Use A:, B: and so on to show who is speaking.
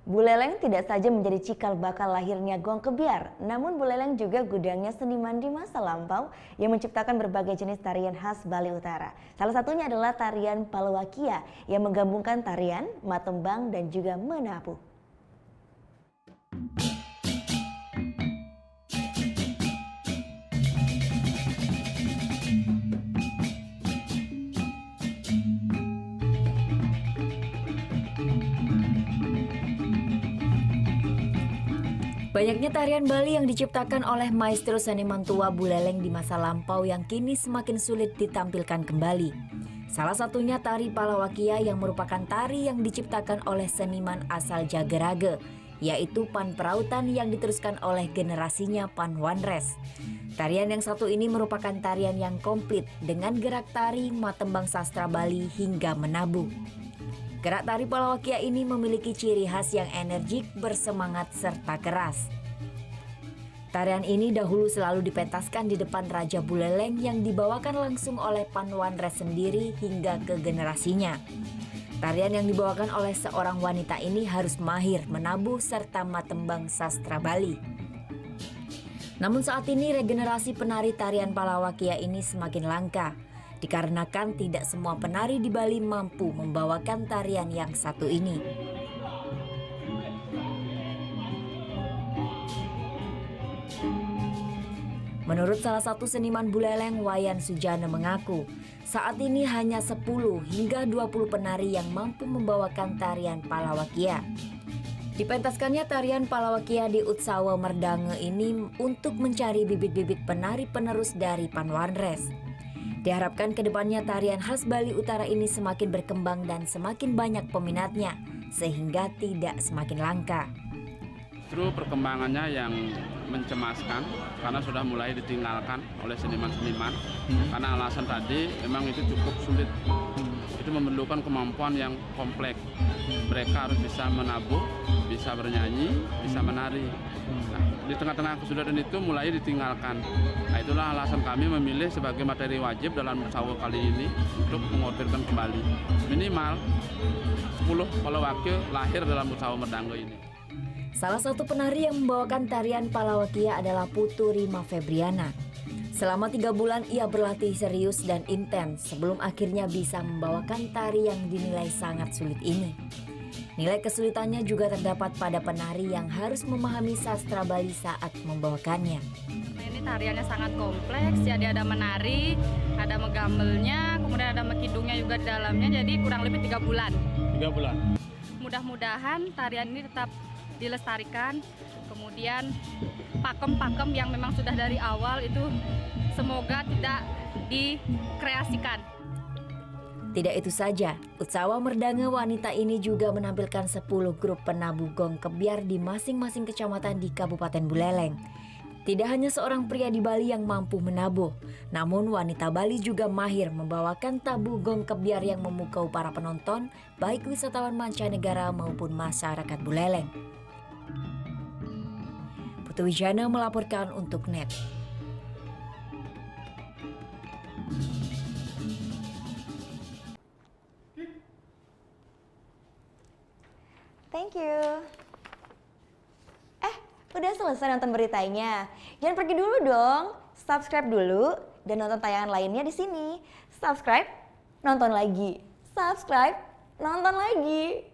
A: Buleleng tidak saja menjadi cikal bakal lahirnya Gong Kebiar, namun Buleleng juga gudangnya seniman di masa lampau yang menciptakan berbagai jenis tarian khas Bali Utara. Salah satunya adalah tarian Palawakia yang menggabungkan tarian, matembang, dan juga menabuh.
B: Banyaknya tarian Bali yang diciptakan oleh maestro seniman tua Buleleng di masa lampau yang kini semakin sulit ditampilkan kembali. Salah satunya tari Palawakia yang merupakan tari yang diciptakan oleh seniman asal Jagerage, yaitu Pan Perautan yang diteruskan oleh generasinya Pan Wanres. Tarian yang satu ini merupakan tarian yang komplit dengan gerak tari, matembang sastra Bali hingga menabuh. Gerak tari Palawakia ini memiliki ciri khas yang energik, bersemangat, serta keras. Tarian ini dahulu selalu dipentaskan di depan Raja Buleleng yang dibawakan langsung oleh Pan Wanres sendiri hingga ke generasinya. Tarian yang dibawakan oleh seorang wanita ini harus mahir menabuh serta matembang sastra Bali. Namun saat ini regenerasi penari tarian Palawakia ini semakin langka, dikarenakan tidak semua penari di Bali mampu membawakan tarian yang satu ini. Menurut salah satu seniman Buleleng, Wayan Sujana mengaku, saat ini hanya 10 hingga 20 penari yang mampu membawakan tarian Palawakia. Dipentaskannya tarian Palawakia di Utsawa Merdange ini untuk mencari bibit-bibit penari penerus dari Pan Wanres. Diharapkan kedepannya tarian khas Bali Utara ini semakin berkembang dan semakin banyak peminatnya, sehingga tidak semakin langka.
C: Justru perkembangannya yang mencemaskan karena sudah mulai ditinggalkan oleh seniman-seniman. Karena alasan tadi memang itu cukup sulit. Itu memerlukan kemampuan yang kompleks. Mereka harus bisa menabuh, bisa bernyanyi, bisa menari. Nah, di tengah-tengah kesulitan itu mulai ditinggalkan. Nah, itulah alasan kami memilih sebagai materi wajib dalam Utsawa kali ini untuk mengorderkan kembali. Minimal 10 Palawakia lahir dalam Utsawa Merdange ini.
B: Salah satu penari yang membawakan tarian Palawakia adalah Putu Rima Febriana. Selama 3 bulan ia berlatih serius dan intens sebelum akhirnya bisa membawakan tari yang dinilai sangat sulit ini. Nilai kesulitannya juga terdapat pada penari yang harus memahami sastra Bali saat membawakannya.
D: Ini tariannya sangat kompleks, jadi ada menari, ada megambelnya, kemudian ada mekidungnya juga di dalamnya, jadi kurang lebih 3 bulan.
C: 3 bulan.
D: Mudah-mudahan tarian ini tetap dilestarikan, kemudian pakem-pakem yang memang sudah dari awal itu semoga tidak dikreasikan.
B: Tidak itu saja, Utsawa Merdange wanita ini juga menampilkan 10 grup penabuh Gong Kebiar di masing-masing kecamatan di Kabupaten Buleleng. Tidak hanya seorang pria di Bali yang mampu menabuh, namun wanita Bali juga mahir membawakan tabuh Gong Kebiar yang memukau para penonton, baik wisatawan mancanegara maupun masyarakat Buleleng. Putu Wijana melaporkan untuk NET.
A: Thank you. Udah selesai nonton beritanya? Jangan pergi dulu dong. Subscribe dulu dan nonton tayangan lainnya di sini. Subscribe, nonton lagi. Subscribe, nonton lagi.